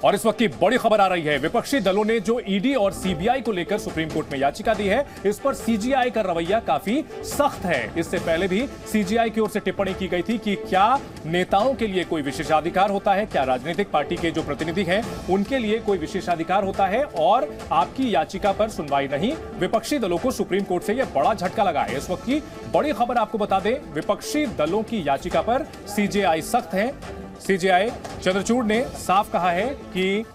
और इस वक्त की बड़ी खबर आ रही है, विपक्षी दलों ने जो ईडी और सीबीआई को लेकर सुप्रीम कोर्ट में याचिका दी है, इस पर सीजीआई का रवैया काफी सख्त है। इससे पहले भी सीजीआई की ओर से टिप्पणी की गई थी कि क्या नेताओं के लिए कोई विशेषाधिकार होता है, क्या राजनीतिक पार्टी के जो प्रतिनिधि हैं उनके लिए कोई विशेषाधिकार होता है, और आपकी याचिका पर सुनवाई नहीं। विपक्षी दलों को सुप्रीम कोर्ट से यह बड़ा झटका लगा है। इस वक्त की बड़ी खबर आपको बता दें, विपक्षी दलों की याचिका पर सीजीआई सख्त है। सीजेआई चंद्रचूड़ ने साफ कहा है कि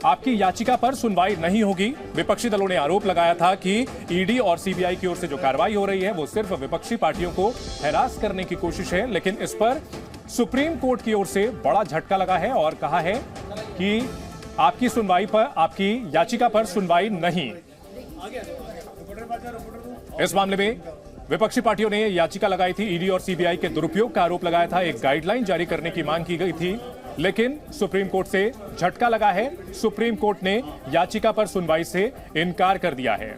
आपकी याचिका पर सुनवाई नहीं होगी। विपक्षी दलों ने आरोप लगाया था कि ईडी और सीबीआई की ओर से जो कार्रवाई हो रही है वो सिर्फ विपक्षी पार्टियों को हैरास करने की कोशिश है, लेकिन इस पर सुप्रीम कोर्ट की ओर से बड़ा झटका लगा है और कहा है कि आपकी सुनवाई पर, आपकी याचिका पर सुनवाई नहीं। इस मामले में विपक्षी पार्टियों ने याचिका लगाई थी, ईडी और सीबीआई के दुरुपयोग का आरोप लगाया था, एक गाइडलाइन जारी करने की मांग की गई थी, लेकिन सुप्रीम कोर्ट से झटका लगा है। सुप्रीम कोर्ट ने याचिका पर सुनवाई से इनकार कर दिया है।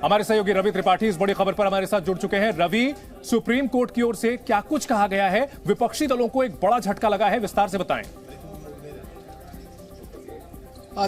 हमारे सहयोगी रवि त्रिपाठी इस बड़ी खबर पर हमारे साथ जुड़ चुके हैं। रवि, सुप्रीम कोर्ट की ओर से क्या कुछ कहा गया है? विपक्षी दलों को एक बड़ा झटका लगा है, विस्तार से बताएं।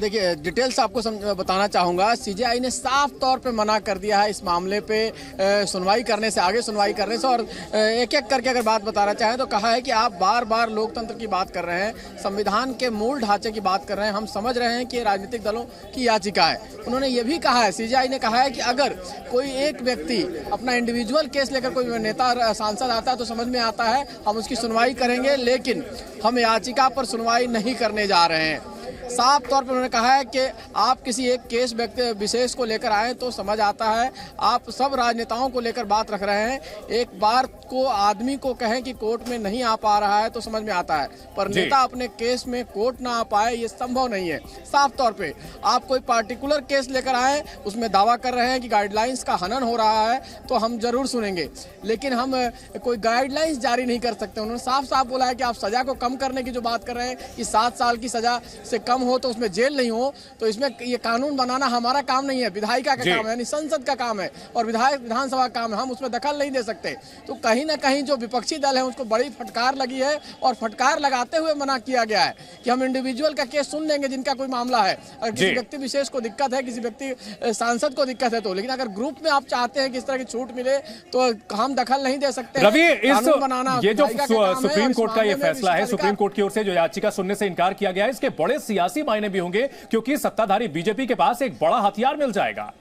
देखिए, डिटेल्स आपको बताना चाहूँगा। सीजीआई ने साफ तौर पे मना कर दिया है इस मामले पे सुनवाई करने से, आगे सुनवाई करने से, और एक एक करके अगर बात बताना चाहें तो कहा है कि आप बार बार लोकतंत्र की बात कर रहे हैं, संविधान के मूल ढांचे की बात कर रहे हैं। हम समझ रहे हैं कि राजनीतिक दलों की याचिका है। उन्होंने ये भी कहा है, सीजीआई ने कहा है कि अगर कोई एक व्यक्ति अपना इंडिविजुअल केस लेकर कोई नेता सांसद आता है तो समझ में आता है, हम उसकी सुनवाई करेंगे, लेकिन हम याचिका पर सुनवाई नहीं करने जा रहे हैं। साफ तौर पर उन्होंने कहा है कि आप किसी एक केस व्यक्ति विशेष को लेकर आए तो समझ आता है, आप सब राजनेताओं को लेकर बात रख रहे हैं। एक बार को आदमी को कहें कि कोर्ट में नहीं आ पा रहा है तो समझ में आता है, पर नेता अपने केस में कोर्ट ना आ पाए ये संभव नहीं है। साफ तौर पे आप कोई पार्टिकुलर केस लेकर आए, उसमें दावा कर रहे हैं कि गाइडलाइंस का हनन हो रहा है, तो हम जरूर सुनेंगे, लेकिन हम कोई गाइडलाइंस जारी नहीं कर सकते। उन्होंने साफ साफ बोला है कि आप सजा को कम करने की जो बात कर रहे हैं कि 7 साल की सजा से कम हो तो उसमें जेल नहीं हो, तो इसमें ये कानून बनाना हमारा काम नहीं है, विधायिका का काम है, यानी संसद का काम है, और विधानसभा का काम है, हम उसमें दखल नहीं दे सकते। तो कहीं ना कहीं जो विपक्षी दल है उसको बड़ी फटकार लगी है, और फटकार लगाते हुए मना किया गया है कि हम इंडिविजुअल का केस सुन लेंगे जिनका कोई मामला है। अगर किसी व्यक्ति विशेष को दिक्कत है, किसी व्यक्ति सांसद को दिक्कत है तो, लेकिन अगर ग्रुप में आप चाहते हैं कि इस तरह की छूट मिले तो हम दखल नहीं दे सकते। रवि, ये जो सुप्रीम कोर्ट का ये फैसला है, सुप्रीम कोर्ट की ओर से जो याचिका सुनने से इनकार किया गया है, इसके बड़े सियासी मायने भी होंगे, क्योंकि सत्ताधारी बीजेपी के पास एक बड़ा हथियार मिल जाएगा।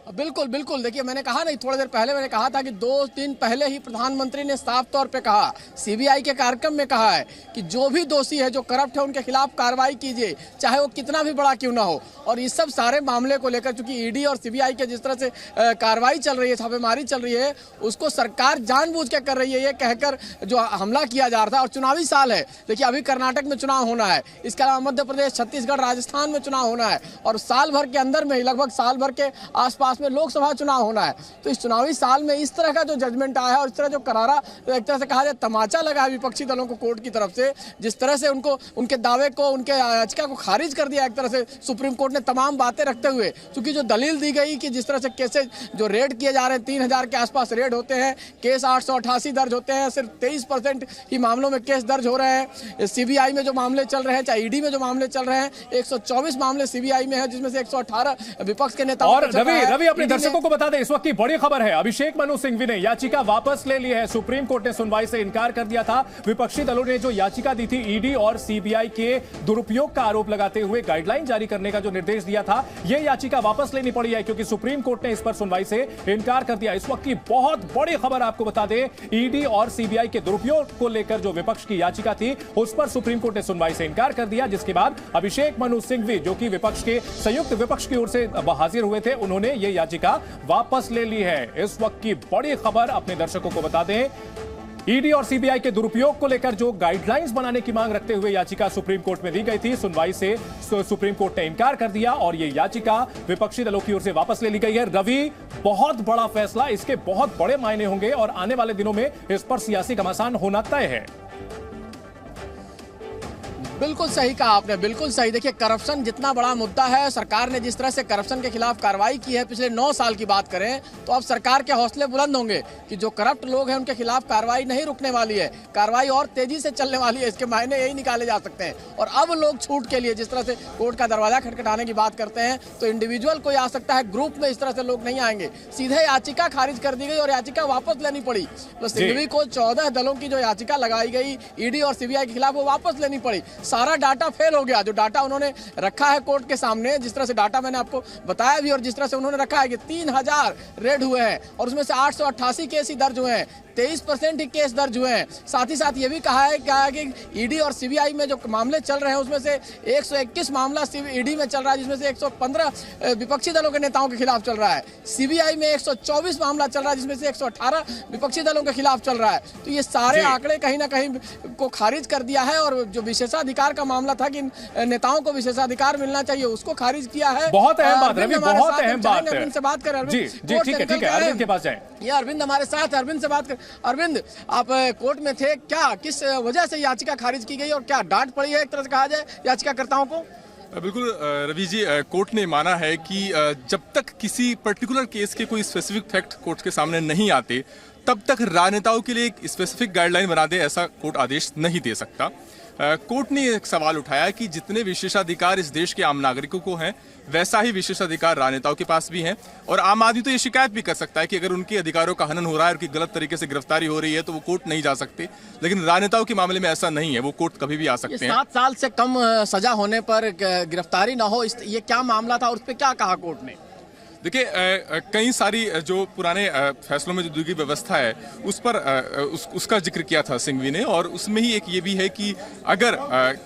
बिल्कुल बिल्कुल, देखिए मैंने कहा नहीं, थोड़ी देर पहले मैंने कहा था कि 2 दिन पहले ही प्रधानमंत्री ने साफ तौर पे कहा, सीबीआई के कार्यक्रम में कहा है कि जो भी दोषी है, जो करप्ट है, उनके खिलाफ कार्रवाई कीजिए, चाहे वो कितना भी बड़ा क्यों ना हो। और इस सब सारे मामले को लेकर चूंकि ईडी और सीबीआई के जिस तरह से कार्रवाई चल रही है, छापेमारी चल रही है, उसको सरकार जानबूझ के कर रही है, ये कहकर जो हमला किया जा रहा था। और चुनावी साल है, देखिए अभी कर्नाटक में चुनाव होना है, इसके अलावा मध्य प्रदेश, छत्तीसगढ़, राजस्थान में चुनाव होना है, और साल भर के अंदर में, लगभग साल भर के आसपास में लोकसभा चुनाव होना है। तो इस चुनावी साल में इस तरह का जो जजमेंट आया है, और इस तरह जो करारा, एक तरह से कहा जाए तमाचा लगा है विपक्षी दलों को कोर्ट की तरफ से, जिस तरह से उनको, उनके दावे को, उनके याचिका को खारिज कर दिया एक तरह से सुप्रीम कोर्ट ने, तमाम बातें रखते हुए। क्योंकि जो दलील दी गई कि जिस तरह से केसेज जो रेड किए जा रहे हैं, 3000 के आसपास रेड होते हैं, केस 888 दर्ज होते हैं, सिर्फ 23% ही मामलों में केस दर्ज हो रहे हैं। सीबीआई में जो मामले चल रहे हैं, चाहे ईडी में जो मामले चल रहे हैं, 124 मामले सीबीआई में है, जिसमें से 118 विपक्ष के नेताओं। और रवि अपने दर्शकों को बता दें, इस वक्त की बड़ी खबर है, अभिषेक मनु सिंघवी ने याचिका वापस ले ली है। सुप्रीम कोर्ट ने सुनवाई से इनकार कर दिया था। विपक्षी दलों ने जो याचिका दी थी, ईडी और सीबीआई के दुरुपयोग का आरोप लगाते हुए गाइडलाइन जारी करने का जो निर्देश दिया था, यह याचिका वापस लेनी पड़ी है, क्योंकि सुप्रीम कोर्ट ने इस पर सुनवाई से इनकार कर दिया। इस वक्त की बहुत बड़ी खबर आपको बता दें, ईडी और सीबीआई के दुरुपयोग को लेकर जो विपक्ष की याचिका थी, उस पर सुप्रीम कोर्ट ने सुनवाई से इनकार कर दिया, जिसके बाद अभिषेक मनु सिंघवी, जो कि विपक्ष के संयुक्त विपक्ष की ओर से हाजिर हुए थे, उन्होंने यह याचिका वापस ले ली है। इस वक्त की बड़ी खबर अपने दर्शकों को बता दें, ईडी और सीबीआई के दुरुपयोग को लेकर जो गाइडलाइंस बनाने की मांग रखते हुए याचिका सुप्रीम कोर्ट में दी गई थी, सुनवाई से सुप्रीम कोर्ट ने इनकार कर दिया और यह याचिका विपक्षी दलों की ओर से वापस ले ली गई है। रवि, बहुत बड़ा फैसला, इसके बहुत बड़े मायने होंगे और आने वाले दिनों में इस पर सियासी घमासान होना तय है। बिल्कुल सही कहा आपने, बिल्कुल सही। देखिए, करप्शन जितना बड़ा मुद्दा है, सरकार ने जिस तरह से करप्शन के खिलाफ कार्रवाई की है, पिछले 9 साल की बात करें तो अब सरकार के हौसले बुलंद होंगे कि जो करप्ट लोग हैं उनके खिलाफ कार्रवाई नहीं रुकने वाली है, कार्रवाई और तेजी से चलने वाली है। इसके मायने यही निकाले जा सकते हैं। और अब लोग छूट के लिए जिस तरह से कोर्ट का दरवाजा खटखटाने की बात करते हैं, तो इंडिविजुअल कोई आ सकता है, ग्रुप में इस तरह से लोग नहीं आएंगे। सीधे याचिका खारिज कर दी गई और याचिका वापस लेनी पड़ी। तो सिंघवी को 14 दलों की जो याचिका लगाई गई ईडी और सीबीआई के खिलाफ, वो वापस लेनी पड़ी। सारा डाटा फेल हो गया, जो डाटा उन्होंने रखा है कोर्ट के सामने, जिस तरह से डाटा मैंने आपको बताया भी और जिस तरह से उन्होंने रखा है कि 3000 रेड हुए हैं और उसमें से 888 केस ही दर्ज हुए हैं, 23% ही केस दर्ज हुए हैं। साथ ही साथ ये भी कहा है कि ईडी और सीबीआई में जो मामले चल रहे हैं उसमें से 121 मामला ईडी में चल रहा है, जिसमें से 115 विपक्षी दलों के नेताओं के खिलाफ चल रहा है। सीबीआई में 124 मामला चल रहा है, जिसमें से 118 विपक्षी दलों के खिलाफ चल रहा है। तो ये सारे आंकड़े कहीं ना कहीं को खारिज कर दिया है और जो विशेषाधिकार का मामला था कि नेताओं को विशेषाधिकार मिलना चाहिए, उसको खारिज किया है। बहुत अहम बात है, बहुत अहम बात है। अरविंद से बात करें, जी जी, ठीक है, अरविंद के पास जाए। ये अरविंद हमारे साथ, अरविंद से बात कर। अरविंद, आप कोर्ट में थे, क्या किस वजह से याचिका खारिज की गई और क्या डांट पड़ी है, एक तरह से कहा जाए, याचिकाकर्ताओं को? बिल्कुल रवि जी, कोर्ट ने माना है कि जब तक किसी पर्टिकुलर केस के कोई स्पेसिफिक फैक्ट कोर्ट के सामने नहीं आते, तब तक राजनेताओं के लिए एक स्पेसिफिक गाइडलाइन बना दे, ऐसा कोर्ट आदेश नहीं दे सकता। कोर्ट ने एक सवाल उठाया कि जितने विशेषाधिकार इस देश के आम नागरिकों को हैं, वैसा ही विशेषाधिकार राजनेताओं के पास भी हैं। और आम आदमी तो ये शिकायत भी कर सकता है कि अगर उनके अधिकारों का हनन हो रहा है, उनकी गलत तरीके से गिरफ्तारी हो रही है, तो वो कोर्ट नहीं जा सकते। लेकिन राजनेताओं के मामले में ऐसा नहीं है, वो कोर्ट कभी भी आ सकते हैं। 7 साल से कम सजा होने पर गिरफ्तारी ना हो, ये क्या मामला था और उस पर क्या कहा कोर्ट ने? देखिए, कई सारी जो पुराने फैसलों में जो दी गई व्यवस्था है उस पर उसका जिक्र किया था सिंघवी ने, और उसमें ही एक ये भी है कि अगर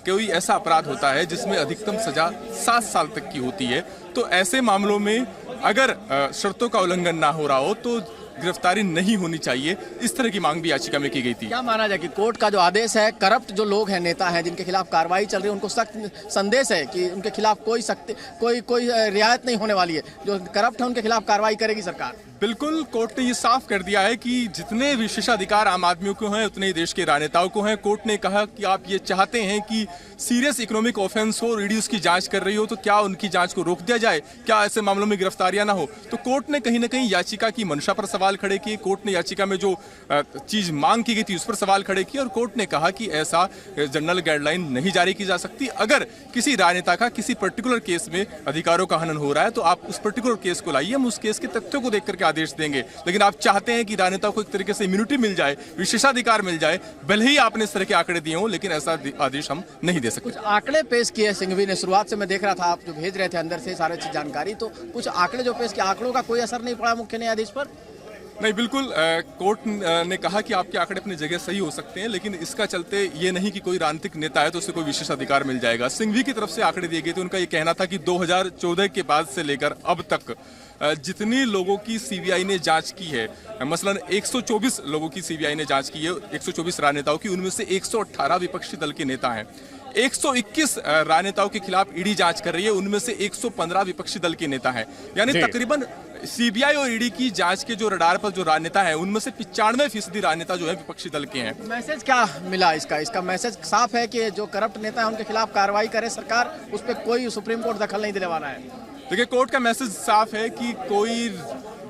कोई ऐसा अपराध होता है जिसमें अधिकतम सजा 7 साल तक की होती है, तो ऐसे मामलों में अगर शर्तों का उल्लंघन ना हो रहा हो तो गिरफ्तारी नहीं होनी चाहिए। इस तरह की मांग भी याचिका में की गई थी। क्या माना जाए कि कोर्ट का जो आदेश है, करप्ट जो लोग हैं, नेता हैं, जिनके खिलाफ कार्रवाई चल रही है, उनको सख्त संदेश है कि उनके खिलाफ कोई रियायत नहीं होने वाली है, जो करप्ट है उनके खिलाफ कार्रवाई करेगी सरकार? बिल्कुल, कोर्ट ने ये साफ कर दिया है कि जितने विशेषाधिकार आम आदमियों को हैं उतने ही देश के राजनेताओं को हैं। कोर्ट ने कहा कि आप ये चाहते हैं कि सीरियस इकोनॉमिक ऑफेंस हो, ईडी उसकी जांच कर रही हो, तो क्या उनकी जांच को रोक दिया जाए, क्या ऐसे मामलों में गिरफ्तारियां ना हो? तो कोर्ट ने कहीं ना कहीं याचिका की मंशा पर सवाल खड़े किए। कोर्ट ने याचिका में जो चीज मांग की गई थी उस पर सवाल खड़े किए और कोर्ट ने कहा कि ऐसा जनरल गाइडलाइन नहीं जारी की जा सकती। अगर किसी राजनेता का किसी पर्टिकुलर केस में अधिकारों का हनन हो रहा है तो आप उस पर्टिकुलर केस को लाइए, हम उस केस के तथ्यों को देख करके आदेश देंगे। लेकिन आप चाहते हैं कि राजनेताओं को एक तरीके से इम्यूनिटी मिल जाए, विशेषाधिकार मिल जाए, भले ही आपने इस तरह के आंकड़े दिए हों, लेकिन ऐसा आदेश हम नहीं दे सकते। कुछ आंकड़े पेश किए सिंघवी ने, शुरुआत से मैं देख रहा था आप जो भेज रहे थे अंदर से सारे चीज जानकारी, तो कुछ आंकड़े जो पेश किए, आंकड़ों का कोई असर नहीं पड़ा मुख्य न्यायाधीश पर? नहीं, बिल्कुल, कोर्ट ने कहा कि आपके आंकड़े अपनी जगह सही हो सकते हैं, लेकिन इसका चलते ये नहीं कि कोई राजनीतिक नेता है तो उसे कोई विशेष अधिकार मिल जाएगा। सिंघवी की तरफ से आंकड़े दिए गए थे, उनका ये कहना था कि 2014 के बाद से लेकर अब तक जितनी लोगों की सीबीआई ने जांच की है, मसलन 124 लोगों की सीबीआई ने जांच की है, 124 राजनेताओं की, उनमें से 118 विपक्षी दल के नेता हैं। 121 राजनेताओं के खिलाफ ईडी जांच कर रही है, उनमें से 115 विपक्षी दल के नेता हैं। यानी तकरीबन सीबीआई और ईडी की जांच के जो रडार पर जो राजनेता हैं, उनमें से 95% राजनेता जो है विपक्षी दल के हैं। मैसेज क्या मिला इसका मैसेज साफ है कि जो करप्ट नेता है उनके खिलाफ कार्रवाई करे सरकार, उस पर कोई सुप्रीम कोर्ट दखल नहीं देने वाला है। देखिए, कोर्ट का मैसेज साफ है कि कोई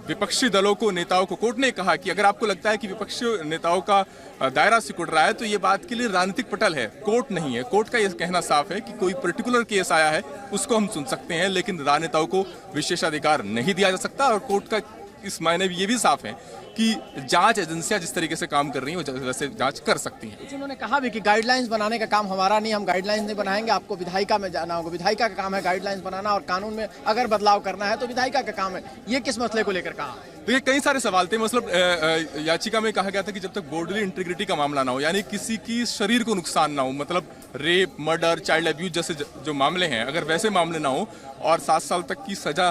विपक्षी दलों को, नेताओं को, कोर्ट ने कहा कि अगर आपको लगता है कि विपक्षी नेताओं का दायरा सिकुड़ रहा है तो ये बात के लिए राजनीतिक पटल है, कोर्ट नहीं है। कोर्ट का ये कहना साफ है कि कोई पर्टिकुलर केस आया है उसको हम सुन सकते हैं, लेकिन राजनेताओं को विशेषाधिकार नहीं दिया जा सकता। और कोर्ट का इस मायने में ये भी साफ है कि जांच एजेंसियां जिस तरीके से काम कर रही हैं वो वैसे जांच कर सकती हैं। उन्होंने कहा भी कि गाइडलाइंस बनाने का काम हमारा नहीं, हम गाइडलाइंस नहीं बनाएंगे, आपको विधायिका में जाना होगा, विधायिका का काम है गाइडलाइंस बनाना, और कानून में अगर बदलाव करना है तो विधायिका का काम है। ये किस मसले को लेकर कहा? देखिए, कई सारे सवाल थे। मतलब याचिका में कहा गया था कि जब तक बॉडीली इंटीग्रिटी का मामला ना हो, यानी किसी की शरीर को नुकसान ना हो, मतलब रेप, मर्डर, चाइल्ड अब्यूज जैसे जो मामले हैं, अगर वैसे मामले ना हो और 7 साल तक की सजा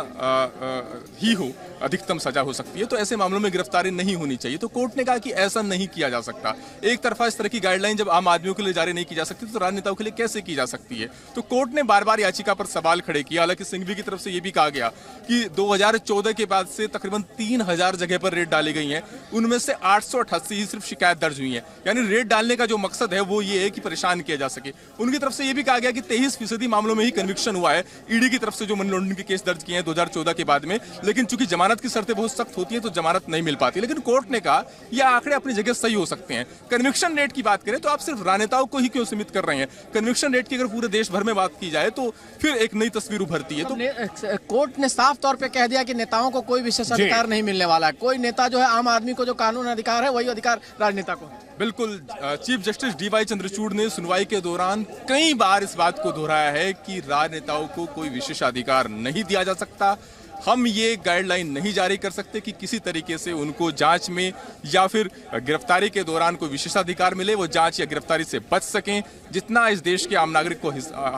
ही हो, अधिकतम सजा हो सकती है, तो ऐसे मामलों में गिरफ्तारी नहीं होनी चाहिए। तो कोर्ट ने कहा कि ऐसा नहीं किया जा सकता। एक तरफा इस तरह की गाइडलाइन जब आम आदमियों के लिए जारी नहीं की जा सकती तो राजनेताओं के लिए कैसे की जा सकती है? तो कोर्ट ने बार बार याचिका पर सवाल खड़े किया। हालांकि सिंघवी की तरफ से यह भी कहा गया कि 2014 के बाद से तकरीबन 3000 3000 जगह पर रेड डाली गई हैं, उनमें से 888 ही सिर्फ शिकायत दर्ज हुई है। यानी रेड डालने का जो मकसद है वो ये है कि परेशान किया जा सके। उनकी तरफ से ये भी कहा गया कि 23% मामलों में ही कन्विक्शन हुआ है ईडी की तरफ से जो मनी लॉन्ड्रिंग के केस दर्ज किए हैं 2014 के बाद में, लेकिन चूंकि जमानत की शर्तें बहुत सख्त होती है तो जमानत नहीं मिल पाती। लेकिन कोर्ट ने कहा ये आंकड़े अपनी जगह सही हो सकते हैं। कन्विक्शन रेट की बात करें तो आप सिर्फ राजनेताओं को ही क्यों सीमित कर रहे हैं? कन्विक्शन रेट की अगर पूरे देश भर में बात की जाए तो फिर एक नई तस्वीर उभरती है। तो कोर्ट ने साफ तौर पे कह दिया कि नेताओं को कोई विशेषाधिकार नहीं मिलने वाला है। कोई नेता जो है, आम आदमी को जो कानून अधिकार है वही अधिकार राजनेता को है। बिल्कुल, चीफ जस्टिस डीवाई चंद्रचूड़ ने सुनवाई के दौरान कई बार इस बात को दोहराया है कि राजनेताओं को कोई विशेषाधिकार नहीं दिया जा सकता। हम ये गाइडलाइन नहीं जारी कर सकते कि किसी तरीके से उनको जांच में या फिर गिरफ्तारी के दौरान कोई विशेषाधिकार मिले, वो जांच या गिरफ्तारी से बच सकें। जितना इस देश के आम नागरिक को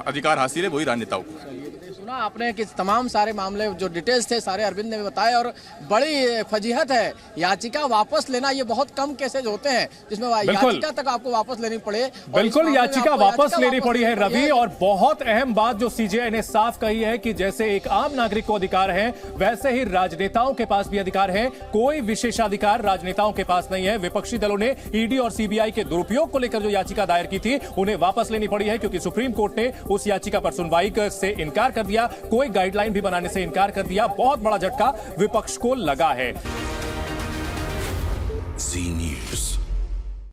अधिकार हासिल है वही राजनेताओं को। सुना आपने कि तमाम सारे मामले जो डिटेल्स थे सारे अरविंद ने बताए, और बड़ी फजीहत है। याचिका वापस लेना, ये बहुत कम केसेज होते हैं जिसमें याचिका तक आपको वापस लेनी पड़े। बिल्कुल, याचिका वापस लेनी पड़ी है रवि। और बहुत अहम बात जो सीजेआई ने साफ कही है कि जैसे एक आम नागरिक को अधिकार है वैसे ही राजनेताओं के पास भी अधिकार है। कोई विशेषाधिकार राजनेताओं के पास नहीं है। विपक्षी दलों ने ईडी और सीबीआई के दुरुपयोग को लेकर जो याचिका दायर की थी उन्हें वापस लेनी पड़ी है, क्योंकि सुप्रीम कोर्ट ने उस याचिका पर सुनवाई से इनकार कर दिया, कोई गाइडलाइन भी बनाने से इनकार कर दिया। बहुत बड़ा झटका विपक्ष को लगा है। जी न्यूज़।